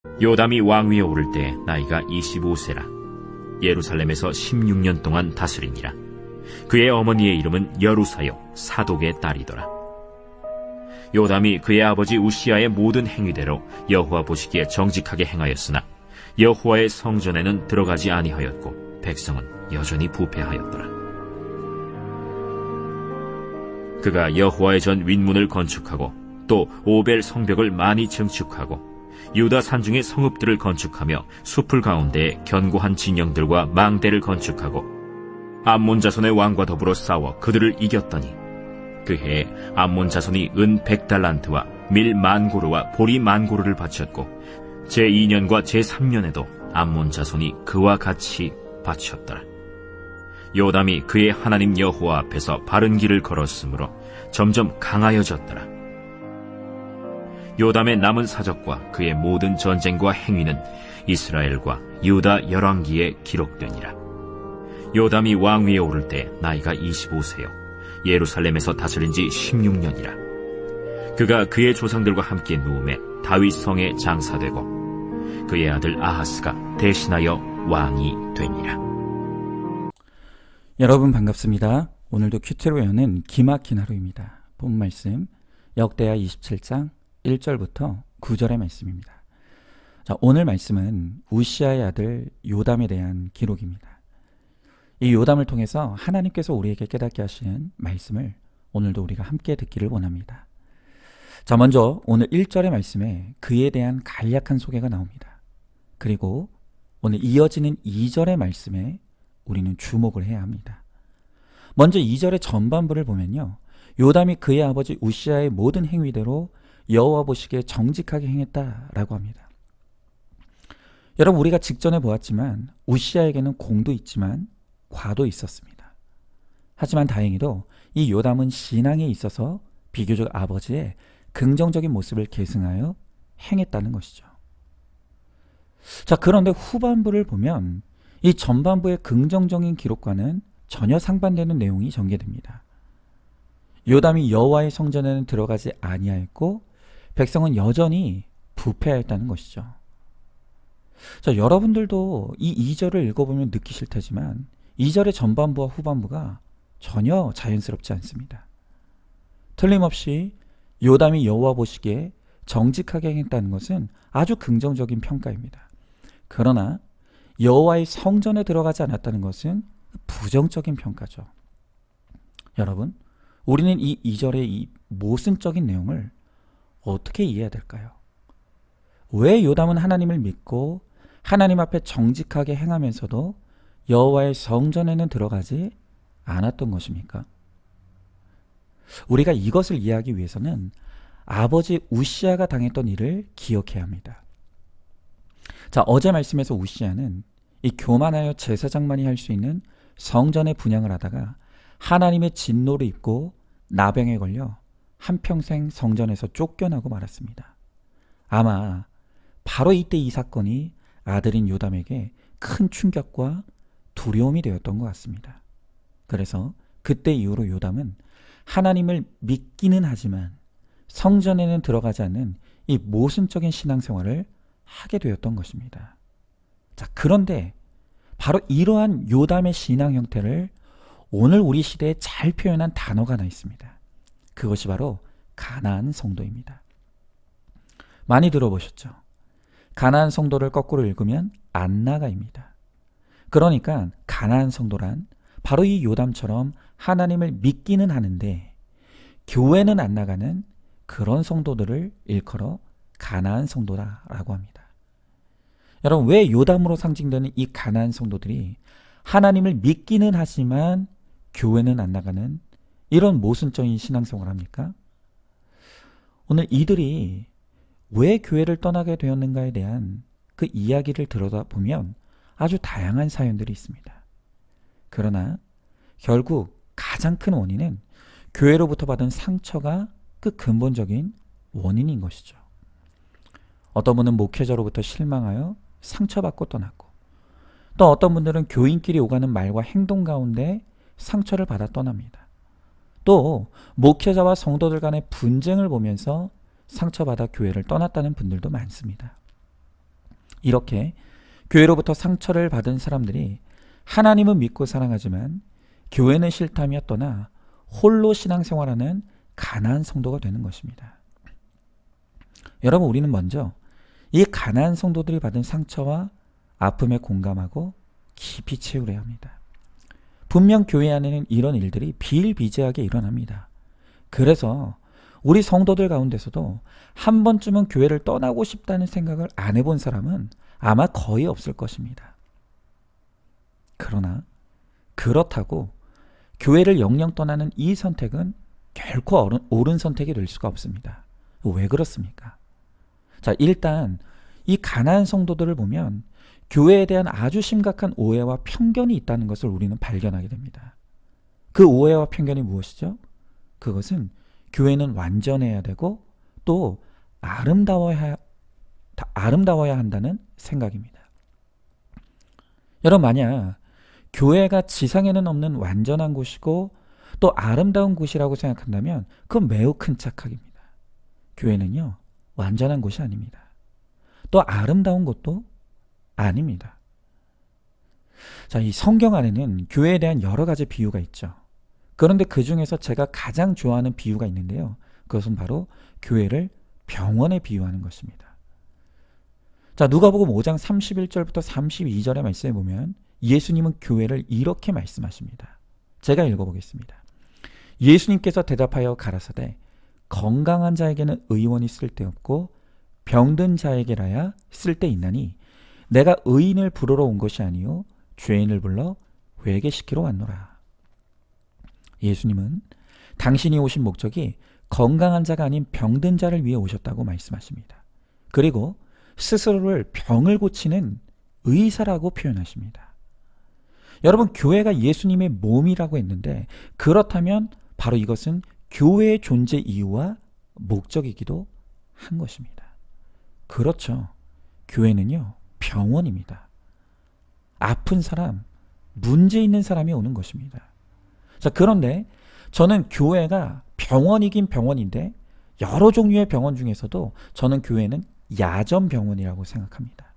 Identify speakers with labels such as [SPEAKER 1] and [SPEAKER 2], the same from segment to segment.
[SPEAKER 1] 요담이 왕위에 오를 때 나이가 25세라. 예루살렘에서 16년 동안 다스리니라. 그의 어머니의 이름은 여루사요 사독의 딸이더라. 요담이 그의 아버지 우시아의 모든 행위대로 여호와 보시기에 정직하게 행하였으나 여호와의 성전에는 들어가지 아니하였고 백성은 여전히 부패하였더라. 그가 여호와의 전 윗문을 건축하고 또 오벨 성벽을 많이 증축하고 유다 산중의 성읍들을 건축하며 숲을 가운데에 견고한 진영들과 망대를 건축하고 암몬 자손의 왕과 더불어 싸워 그들을 이겼더니 그 해에 암몬 자손이 은 100달란트와 밀 10,000고르와 보리 10,000고르를 바쳤고 제2년과 제3년에도 암몬 자손이 그와 같이 바쳤더라. 요담이 그의 하나님 여호와 앞에서 바른 길을 걸었으므로 점점 강하여졌더라. 요담의 남은 사적과 그의 모든 전쟁과 행위는 이스라엘과 유다 열왕기에 기록되니라. 요담이 왕위에 오를 때 나이가 25세요 예루살렘에서 다스린 지 16년이라. 그가 그의 조상들과 함께 누움에 다윗 성에 장사되고 그의 아들 아하스가 대신하여 왕이 되니라.
[SPEAKER 2] 여러분 반갑습니다. 오늘도 큐티로 여는 기막힌 하루입니다. 본 말씀 역대하 27장 1절부터 9절의 말씀입니다. 자, 오늘 말씀은 우시아의 아들 요담에 대한 기록입니다. 이 요담을 통해서 하나님께서 우리에게 깨닫게 하시는 말씀을 오늘도 우리가 함께 듣기를 원합니다. 자, 먼저 오늘 1절의 말씀에 그에 대한 간략한 소개가 나옵니다. 그리고 오늘 이어지는 2절의 말씀에 우리는 주목을 해야 합니다. 먼저 2절의 전반부를 보면요, 요담이 그의 아버지 우시아의 모든 행위대로 여호와 보시기에 정직하게 행했다라고 합니다. 여러분, 우리가 직전에 보았지만 우시아에게는 공도 있지만 과도 있었습니다. 하지만 다행히도 이 요담은 신앙에 있어서 비교적 아버지의 긍정적인 모습을 계승하여 행했다는 것이죠. 자, 그런데 후반부를 보면 이 전반부의 긍정적인 기록과는 전혀 상반되는 내용이 전개됩니다. 요담이 여호와의 성전에는 들어가지 아니하였고 백성은 여전히 부패하였다는 것이죠. 자, 여러분들도 이 2절을 읽어보면 느끼실 테지만 2절의 전반부와 후반부가 전혀 자연스럽지 않습니다. 틀림없이 요담이 여호와 보시기에 정직하게 행했다는 것은 아주 긍정적인 평가입니다. 그러나 여호와의 성전에 들어가지 않았다는 것은 부정적인 평가죠. 여러분, 우리는 이 2절의 이 모순적인 내용을 어떻게 이해해야 될까요? 왜 요담은 하나님을 믿고 하나님 앞에 정직하게 행하면서도 여호와의 성전에는 들어가지 않았던 것입니까? 우리가 이것을 이해하기 위해서는 아버지 우시아가 당했던 일을 기억해야 합니다. 자, 어제 말씀에서 우시아는 이 교만하여 제사장만이 할 수 있는 성전의 분향을 하다가 하나님의 진노를 입고 나병에 걸려 한평생 성전에서 쫓겨나고 말았습니다. 아마 바로 이때 이 사건이 아들인 요담에게 큰 충격과 두려움이 되었던 것 같습니다. 그래서 그때 이후로 요담은 하나님을 믿기는 하지만 성전에는 들어가지 않는 이 모순적인 신앙생활을 하게 되었던 것입니다. 자, 그런데 바로 이러한 요담의 신앙 형태를 오늘 우리 시대에 잘 표현한 단어가 하나 있습니다. 그것이 바로 가나안 성도입니다. 많이 들어보셨죠? 가나안 성도를 거꾸로 읽으면 안나가입니다. 그러니까 가나안 성도란 바로 이 요담처럼 하나님을 믿기는 하는데 교회는 안 나가는 그런 성도들을 일컬어 가나안 성도라고 합니다. 여러분, 왜 요담으로 상징되는 이 가나안 성도들이 하나님을 믿기는 하지만 교회는 안 나가는 이런 모순적인 신앙생활을 합니까? 오늘 이들이 왜 교회를 떠나게 되었는가에 대한 그 이야기를 들여다보면 아주 다양한 사연들이 있습니다. 그러나 결국 가장 큰 원인은 교회로부터 받은 상처가 그 근본적인 원인인 것이죠. 어떤 분은 목회자로부터 실망하여 상처받고 떠났고, 또 어떤 분들은 교인끼리 오가는 말과 행동 가운데 상처를 받아 떠납니다. 또 목회자와 성도들 간의 분쟁을 보면서 상처받아 교회를 떠났다는 분들도 많습니다. 이렇게 교회로부터 상처를 받은 사람들이 하나님은 믿고 사랑하지만 교회는 싫다며 떠나 홀로 신앙생활하는 가난한 성도가 되는 것입니다. 여러분, 우리는 먼저 이 가난한 성도들이 받은 상처와 아픔에 공감하고 깊이 채우려야 합니다. 분명 교회 안에는 이런 일들이 비일비재하게 일어납니다. 그래서 우리 성도들 가운데서도 한 번쯤은 교회를 떠나고 싶다는 생각을 안 해본 사람은 아마 거의 없을 것입니다. 그러나 그렇다고 교회를 영영 떠나는 이 선택은 결코 옳은 선택이 될 수가 없습니다. 왜 그렇습니까? 자, 일단 이 가난한 성도들을 보면 교회에 대한 아주 심각한 오해와 편견이 있다는 것을 우리는 발견하게 됩니다. 그 오해와 편견이 무엇이죠? 그것은 교회는 완전해야 되고 또 아름다워야 한다는 생각입니다. 여러분, 만약 교회가 지상에는 없는 완전한 곳이고 또 아름다운 곳이라고 생각한다면 그건 매우 큰 착각입니다. 교회는요, 완전한 곳이 아닙니다. 또 아름다운 곳도 아닙니다. 자, 이 성경 안에는 교회에 대한 여러 가지 비유가 있죠. 그런데 그 중에서 제가 가장 좋아하는 비유가 있는데요. 그것은 바로 교회를 병원에 비유하는 것입니다. 자, 누가복음 5장 31절부터 32절의 말씀에 보면 예수님은 교회를 이렇게 말씀하십니다. 제가 읽어보겠습니다. 예수님께서 대답하여 가라사대 건강한 자에게는 의원이 쓸데없고 병든 자에게라야 쓸데있나니 내가 의인을 부르러 온 것이 아니요 죄인을 불러 회개시키러 왔노라. 예수님은 당신이 오신 목적이 건강한 자가 아닌 병든 자를 위해 오셨다고 말씀하십니다. 그리고 스스로를 병을 고치는 의사라고 표현하십니다. 여러분, 교회가 예수님의 몸이라고 했는데 그렇다면 바로 이것은 교회의 존재 이유와 목적이기도 한 것입니다. 그렇죠. 교회는요, 병원입니다. 아픈 사람, 문제 있는 사람이 오는 것입니다. 자, 그런데 저는 교회가 병원이긴 병원인데 여러 종류의 병원 중에서도 저는 교회는 야전병원이라고 생각합니다.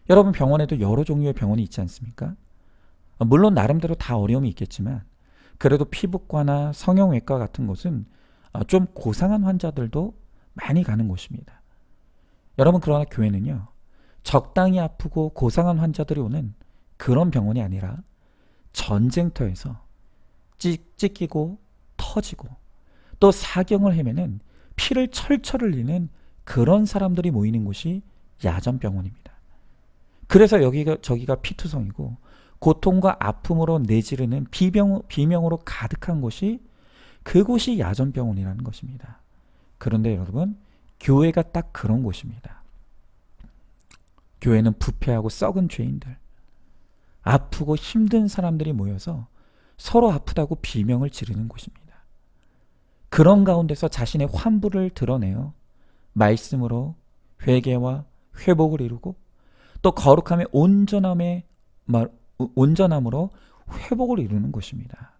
[SPEAKER 2] 여러분, 병원에도 여러 종류의 병원이 있지 않습니까? 물론 나름대로 다 어려움이 있겠지만 그래도 피부과나 성형외과 같은 곳은 좀 고상한 환자들도 많이 가는 곳입니다. 여러분, 그러나 교회는요, 적당히 아프고 고상한 환자들이 오는 그런 병원이 아니라 전쟁터에서 찢기고 터지고 또 사경을 헤매는 피를 철철 흘리는 그런 사람들이 모이는 곳이 야전병원입니다. 그래서 저기가 피투성이고 고통과 아픔으로 내지르는 비명으로 가득한 곳이 그곳이 야전병원이라는 것입니다. 그런데 여러분, 교회가 딱 그런 곳입니다. 교회는 부패하고 썩은 죄인들, 아프고 힘든 사람들이 모여서 서로 아프다고 비명을 지르는 곳입니다. 그런 가운데서 자신의 환부를 드러내어 말씀으로 회개와 회복을 이루고 또 거룩함의 온전함으로 회복을 이루는 것입니다.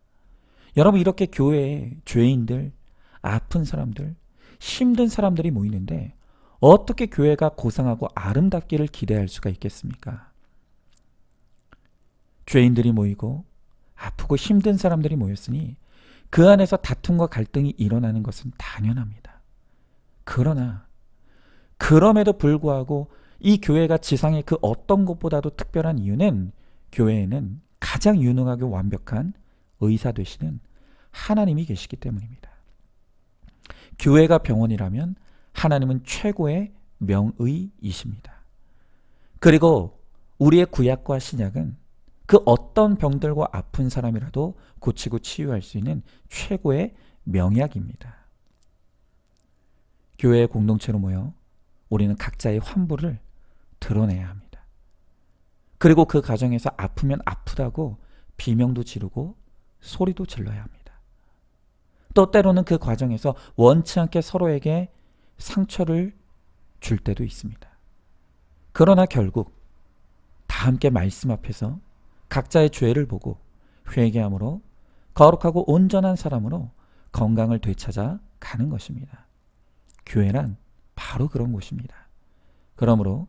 [SPEAKER 2] 여러분, 이렇게 교회에 죄인들, 아픈 사람들, 힘든 사람들이 모이는데 어떻게 교회가 고상하고 아름답기를 기대할 수가 있겠습니까? 죄인들이 모이고 아프고 힘든 사람들이 모였으니 그 안에서 다툼과 갈등이 일어나는 것은 당연합니다. 그러나 그럼에도 불구하고 이 교회가 지상의 그 어떤 곳보다도 특별한 이유는 교회에는 가장 유능하고 완벽한 의사 되시는 하나님이 계시기 때문입니다. 교회가 병원이라면 하나님은 최고의 명의이십니다. 그리고 우리의 구약과 신약은 그 어떤 병들고 아픈 사람이라도 고치고 치유할 수 있는 최고의 명약입니다. 교회의 공동체로 모여 우리는 각자의 환부를 드러내야 합니다. 그리고 그 과정에서 아프면 아프다고 비명도 지르고 소리도 질러야 합니다. 또 때로는 그 과정에서 원치 않게 서로에게 상처를 줄 때도 있습니다. 그러나 결국 다 함께 말씀 앞에서 각자의 죄를 보고 회개함으로 거룩하고 온전한 사람으로 건강을 되찾아 가는 것입니다. 교회란 바로 그런 곳입니다. 그러므로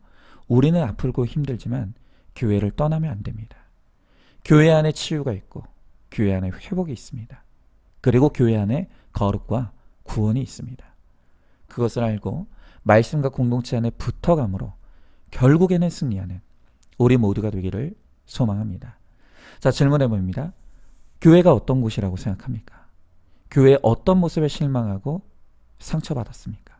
[SPEAKER 2] 우리는 아프고 힘들지만 교회를 떠나면 안 됩니다. 교회 안에 치유가 있고 교회 안에 회복이 있습니다. 그리고 교회 안에 거룩과 구원이 있습니다. 그것을 알고 말씀과 공동체 안에 붙어감으로 결국에는 승리하는 우리 모두가 되기를 소망합니다. 자, 질문해 봅니다. 교회가 어떤 곳이라고 생각합니까? 교회의 어떤 모습에 실망하고 상처받았습니까?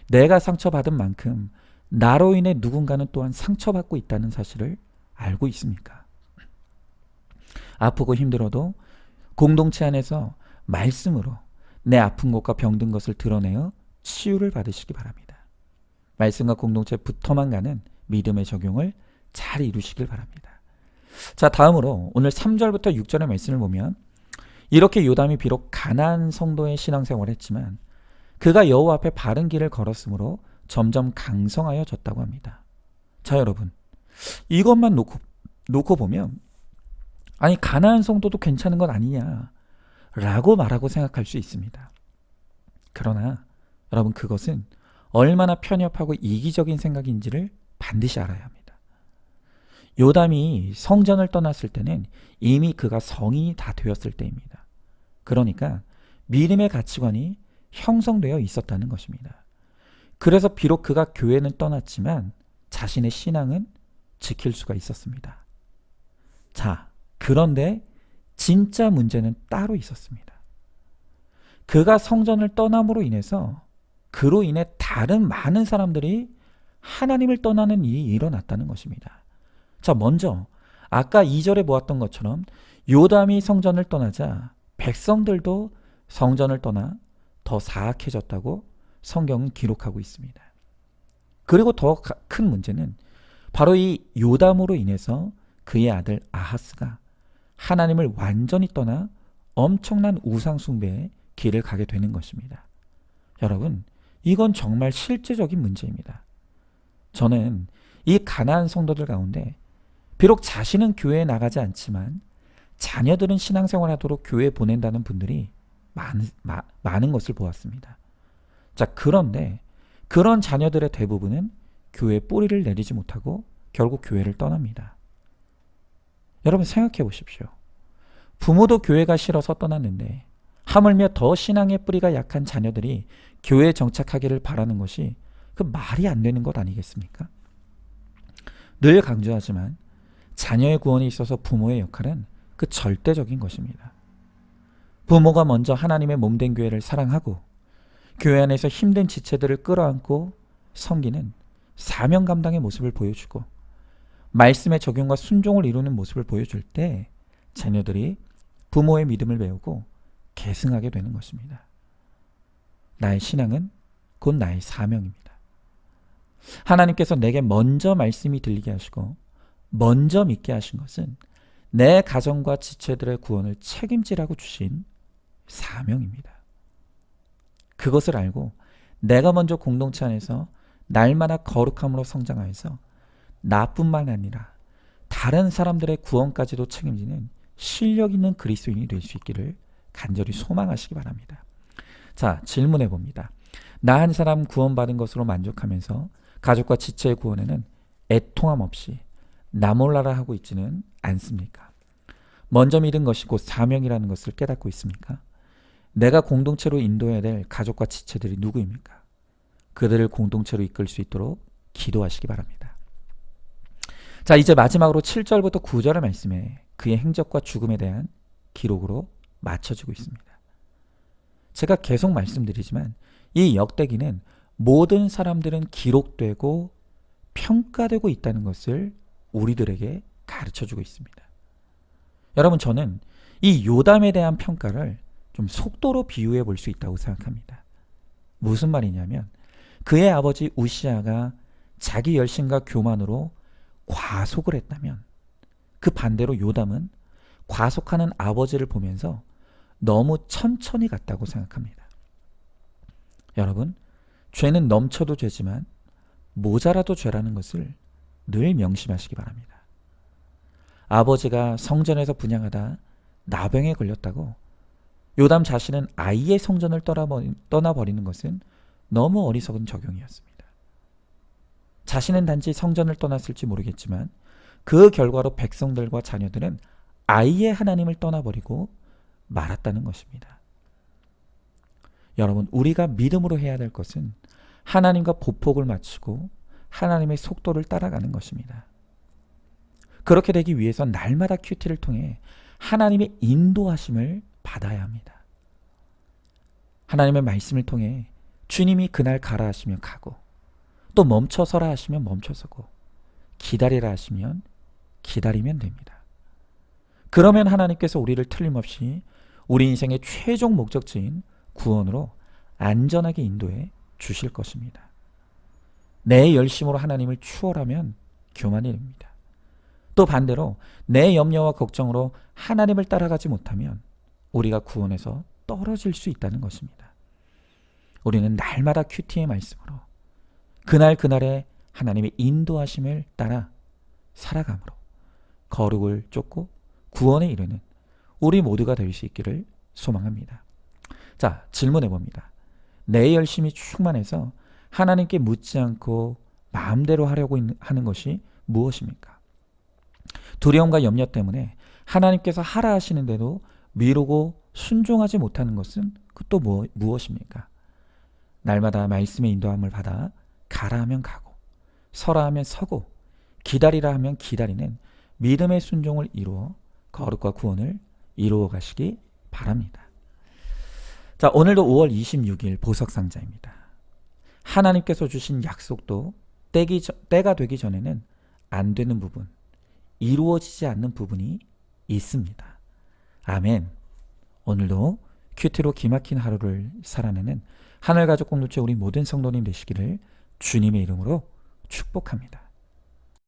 [SPEAKER 2] 내가 상처받은 만큼 나로 인해 누군가는 또한 상처받고 있다는 사실을 알고 있습니까? 아프고 힘들어도 공동체 안에서 말씀으로 내 아픈 것과 병든 것을 드러내어 치유를 받으시기 바랍니다. 말씀과 공동체에 붙어만 가는 믿음의 적용을 잘 이루시길 바랍니다. 자, 다음으로 오늘 3절부터 6절의 말씀을 보면 이렇게 요담이 비록 가나안 성도의 신앙생활을 했지만 그가 여호와 앞에 바른 길을 걸었으므로 점점 강성하여졌다고 합니다. 자, 여러분, 이것만 놓고 보면 아니 가나안 성도도 괜찮은 건 아니냐 라고 말하고 생각할 수 있습니다. 그러나 여러분, 그것은 얼마나 편협하고 이기적인 생각인지를 반드시 알아야 합니다. 요담이 성전을 떠났을 때는 이미 그가 성인이 다 되었을 때입니다. 그러니까 믿음의 가치관이 형성되어 있었다는 것입니다. 그래서 비록 그가 교회는 떠났지만 자신의 신앙은 지킬 수가 있었습니다. 자, 그런데 진짜 문제는 따로 있었습니다. 그가 성전을 떠남으로 인해서 그로 인해 다른 많은 사람들이 하나님을 떠나는 일이 일어났다는 것입니다. 자, 먼저 아까 2절에 보았던 것처럼 요담이 성전을 떠나자 백성들도 성전을 떠나 더 사악해졌다고 성경은 기록하고 있습니다. 그리고 더 큰 문제는 바로 이 요담으로 인해서 그의 아들 아하스가 하나님을 완전히 떠나 엄청난 우상 숭배의 길을 가게 되는 것입니다. 여러분, 이건 정말 실제적인 문제입니다. 저는 이 가나안 성도들 가운데 비록 자신은 교회에 나가지 않지만 자녀들은 신앙생활하도록 교회에 보낸다는 분들이 많은 것을 보았습니다. 자, 그런데 그런 자녀들의 대부분은 교회에 뿌리를 내리지 못하고 결국 교회를 떠납니다. 여러분, 생각해 보십시오. 부모도 교회가 싫어서 떠났는데 하물며 더 신앙의 뿌리가 약한 자녀들이 교회에 정착하기를 바라는 것이 그 말이 안 되는 것 아니겠습니까? 늘 강조하지만 자녀의 구원에 있어서 부모의 역할은 그 절대적인 것입니다. 부모가 먼저 하나님의 몸된 교회를 사랑하고 교회 안에서 힘든 지체들을 끌어안고 섬기는 사명 감당의 모습을 보여주고 말씀의 적용과 순종을 이루는 모습을 보여줄 때 자녀들이 부모의 믿음을 배우고 계승하게 되는 것입니다. 나의 신앙은 곧 나의 사명입니다. 하나님께서 내게 먼저 말씀이 들리게 하시고 먼저 믿게 하신 것은 내 가정과 지체들의 구원을 책임지라고 주신 사명입니다. 그것을 알고 내가 먼저 공동체 안에서 날마다 거룩함으로 성장하여서 나뿐만 아니라 다른 사람들의 구원까지도 책임지는 실력 있는 그리스도인이 될 수 있기를 간절히 소망하시기 바랍니다. 자, 질문해 봅니다. 나 한 사람 구원받은 것으로 만족하면서 가족과 지체의 구원에는 애통함 없이 나 몰라라 하고 있지는 않습니까? 먼저 믿은 것이 곧 사명이라는 것을 깨닫고 있습니까? 내가 공동체로 인도해야 될 가족과 지체들이 누구입니까? 그들을 공동체로 이끌 수 있도록 기도하시기 바랍니다. 자, 이제 마지막으로 7절부터 9절의 말씀에 그의 행적과 죽음에 대한 기록으로 맞춰지고 있습니다. 제가 계속 말씀드리지만 이 역대기는 모든 사람들은 기록되고 평가되고 있다는 것을 우리들에게 가르쳐주고 있습니다. 여러분, 저는 이 요담에 대한 평가를 좀 속도로 비유해 볼 수 있다고 생각합니다. 무슨 말이냐면 그의 아버지 우시아가 자기 열심과 교만으로 과속을 했다면 그 반대로 요담은 과속하는 아버지를 보면서 너무 천천히 갔다고 생각합니다. 여러분, 죄는 넘쳐도 죄지만 모자라도 죄라는 것을 늘 명심하시기 바랍니다. 아버지가 성전에서 분향하다 나병에 걸렸다고 요담 자신은 아예 성전을 떠나버리는 것은 너무 어리석은 적용이었습니다. 자신은 단지 성전을 떠났을지 모르겠지만 그 결과로 백성들과 자녀들은 아예 하나님을 떠나버리고 말았다는 것입니다. 여러분, 우리가 믿음으로 해야 될 것은 하나님과 보폭을 맞추고 하나님의 속도를 따라가는 것입니다. 그렇게 되기 위해서 날마다 큐티를 통해 하나님의 인도하심을 받아야 합니다. 하나님의 말씀을 통해 주님이 그날 가라 하시면 가고, 또 멈춰서라 하시면 멈춰서고, 기다리라 하시면 기다리면 됩니다. 그러면 하나님께서 우리를 틀림없이 우리 인생의 최종 목적지인 구원으로 안전하게 인도해 주실 것입니다. 내 열심으로 하나님을 추월하면 교만이 됩니다. 또 반대로 내 염려와 걱정으로 하나님을 따라가지 못하면 우리가 구원에서 떨어질 수 있다는 것입니다. 우리는 날마다 큐티의 말씀으로 그날그날의 하나님의 인도하심을 따라 살아감으로 거룩을 쫓고 구원에 이르는 우리 모두가 될 수 있기를 소망합니다. 자, 질문해 봅니다. 내 열심이 충만해서 하나님께 묻지 않고 마음대로 하려고 하는 것이 무엇입니까? 두려움과 염려 때문에 하나님께서 하라 하시는데도 미루고 순종하지 못하는 것은 또 무엇입니까? 날마다 말씀의 인도함을 받아 가라 하면 가고, 서라 하면 서고, 기다리라 하면 기다리는 믿음의 순종을 이루어 거룩과 구원을 이루어 가시기 바랍니다. 자, 오늘도 5월 26일 보석상자입니다. 하나님께서 주신 약속도 때가 되기 전에는 안 되는 부분, 이루어지지 않는 부분이 있습니다. 아멘. 오늘도 큐티로 기막힌 하루를 살아내는 하늘가족 공동체 우리 모든 성도님 되시기를 주님의 이름으로 축복합니다.